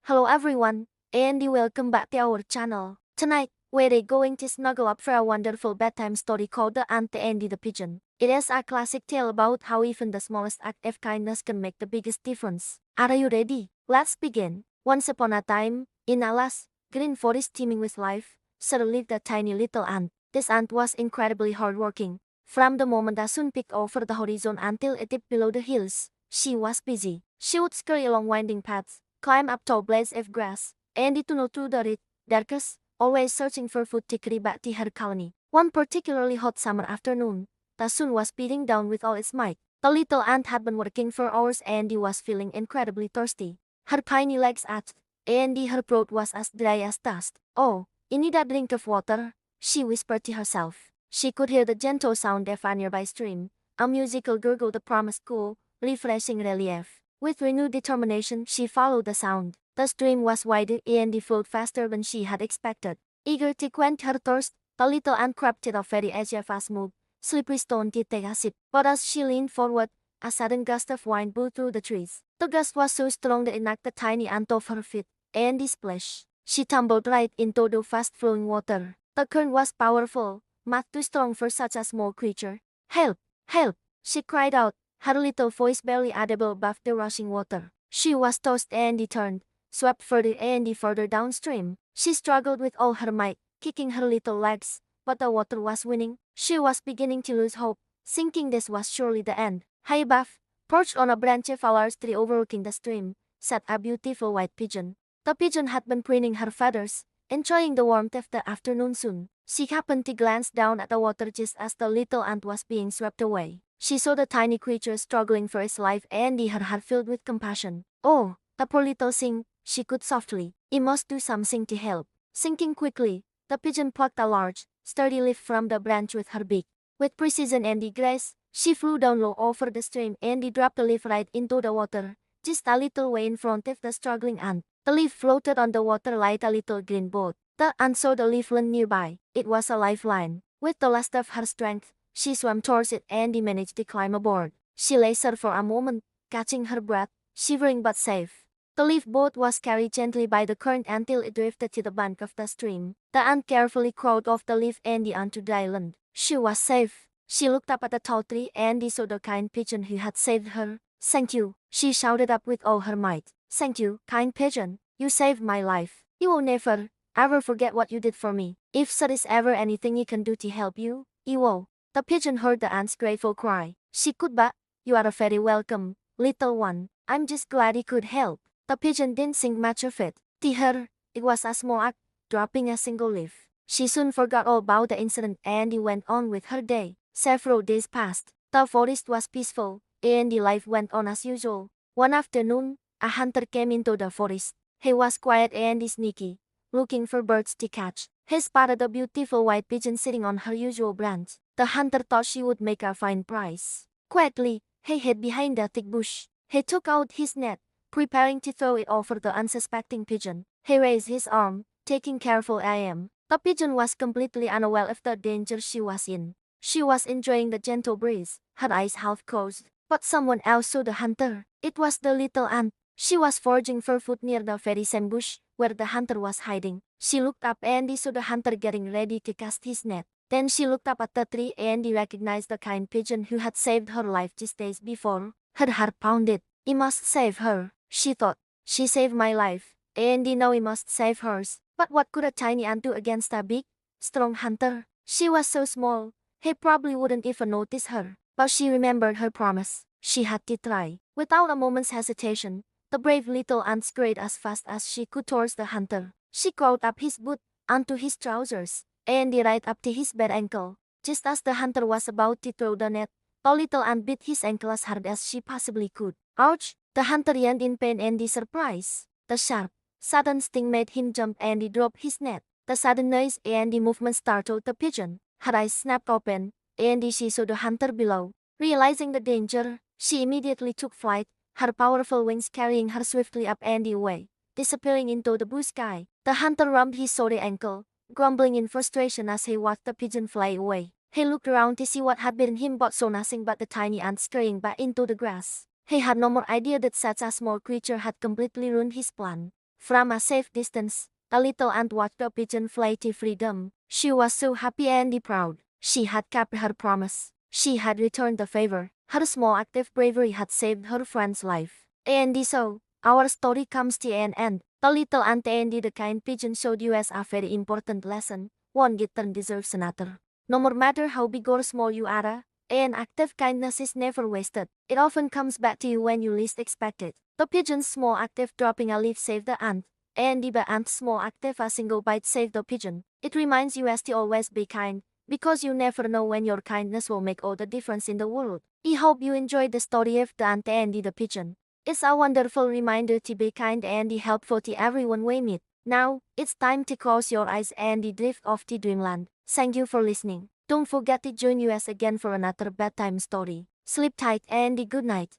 Hello everyone, and welcome back to our channel. Tonight, we're going to snuggle up for a wonderful bedtime story called The Ant and the Pigeon. It is a classic tale about how even the smallest act of kindness can make the biggest difference. Are you ready? Let's begin. Once upon a time, in a lush, green forest teeming with life, there lived a tiny little ant. This ant was incredibly hardworking. From the moment the sun peeked over the horizon until it dipped below the hills, she was busy. She would scurry along winding paths, climb up tall blades of grass, and tunnel through the darkest, always searching for food to carry back to her colony. One particularly hot summer afternoon, the sun was beating down with all its might. The little ant had been working for hours and was feeling incredibly thirsty. Her tiny legs ached, and her throat was as dry as dust. Oh, I need a drink of water, she whispered to herself. She could hear the gentle sound of a nearby stream, a musical gurgle that promised cool, refreshing relief. With renewed determination, she followed the sound. The stream was wider and flowed faster than she had expected. Eager to quench her thirst, the little ant crept to the very edge of a smooth, slippery stone to take a sip. But as she leaned forward, a sudden gust of wind blew through the trees. The gust was so strong that it knocked the tiny ant off her feet, and splash. She tumbled right into the fast-flowing water. The current was powerful, much too strong for such a small creature. Help! Help! She cried out, her little voice barely audible above the rushing water. She was tossed and turned, swept further and further downstream. She struggled with all her might, kicking her little legs, but the water was winning. She was beginning to lose hope, thinking this was surely the end. High above, perched on a branch of a large tree overlooking the stream, sat a beautiful white pigeon. The pigeon had been preening her feathers, enjoying the warmth of the afternoon sun. She happened to glance down at the water just as the little ant was being swept away. She saw the tiny creature struggling for its life and her heart filled with compassion. Oh, the poor little thing, she cooed softly. I must do something to help. Sinking quickly, the pigeon plucked a large, sturdy leaf from the branch with her beak. With precision and grace, she flew down low over the stream and dropped the leaf right into the water, just a little way in front of the struggling ant. The leaf floated on the water like a little green boat. The ant saw the leaf land nearby. It was a lifeline. With the last of her strength, she swam towards it and managed to climb aboard. She lay there for a moment, catching her breath, shivering but safe. The leaf boat was carried gently by the current until it drifted to the bank of the stream. The ant carefully crawled off the leaf and onto dry land. She was safe. She looked up at the tall tree and saw the kind pigeon who had saved her. Thank you, she shouted up with all her might. Thank you, kind pigeon. You saved my life. You will never, ever forget what you did for me. If there is ever anything I can do to help you, I will. The pigeon heard the ant's grateful cry. She could but, you are very welcome, little one. I'm just glad I could help. The pigeon didn't think much of it. To her, it was a small act, dropping a single leaf. She soon forgot all about the incident and went on with her day. Several days passed. The forest was peaceful, and life went on as usual. One afternoon, a hunter came into the forest. He was quiet and sneaky, looking for birds to catch. He spotted a beautiful white pigeon sitting on her usual branch. The hunter thought she would make a fine prize. Quietly, he hid behind a thick bush. He took out his net, preparing to throw it over the unsuspecting pigeon. He raised his arm, taking careful aim. The pigeon was completely unaware of the danger she was in. She was enjoying the gentle breeze, her eyes half closed. But someone else saw the hunter. It was the little ant. She was foraging for food near the very same bush where the hunter was hiding. She looked up and saw the hunter getting ready to cast his net. Then she looked up at the tree and recognized the kind pigeon who had saved her life just days before. Her heart pounded. I must save her, she thought. She saved my life, and now I must save hers. But what could a tiny ant do against a big, strong hunter? She was so small, he probably wouldn't even notice her. But she remembered her promise. She had to try. Without a moment's hesitation, the brave little ant scurried as fast as she could towards the hunter. She crawled up his boot, onto his trousers, and right up to his bare ankle. Just as the hunter was about to throw the net, the little ant bit his ankle as hard as she possibly could. Ouch! The hunter yawned in pain and surprise. The sharp, sudden sting made him jump and drop his net. The sudden noise and movement startled the pigeon. Her eyes snapped open, and she saw the hunter below. Realizing the danger, she immediately took flight, her powerful wings carrying her swiftly up and away, disappearing into the blue sky. The hunter rubbed his sorry ankle, grumbling in frustration as he watched the pigeon fly away. He looked around to see what had bitten him but saw nothing but the tiny ant scurrying back into the grass. He had no more idea that such a small creature had completely ruined his plan. From a safe distance, a little ant watched a pigeon fly to freedom. She was so happy and proud. She had kept her promise. She had returned the favor. Her small act of bravery had saved her friend's life. And so, our story comes to an end. The little ant and the kind pigeon showed us a very important lesson. One good turn deserves another. No matter how big or small you are, an act of kindness is never wasted. It often comes back to you when you least expect it. The pigeon's small act of dropping a leaf saved the ant, and the ant's small act of a single bite saved the pigeon. It reminds you to always be kind, because you never know when your kindness will make all the difference in the world. I hope you enjoyed the story of the ant and the pigeon. It's a wonderful reminder to be kind and helpful to everyone we meet. Now, it's time to close your eyes and drift off to dreamland. Thank you for listening. Don't forget to join us again for another bedtime story. Sleep tight and good night.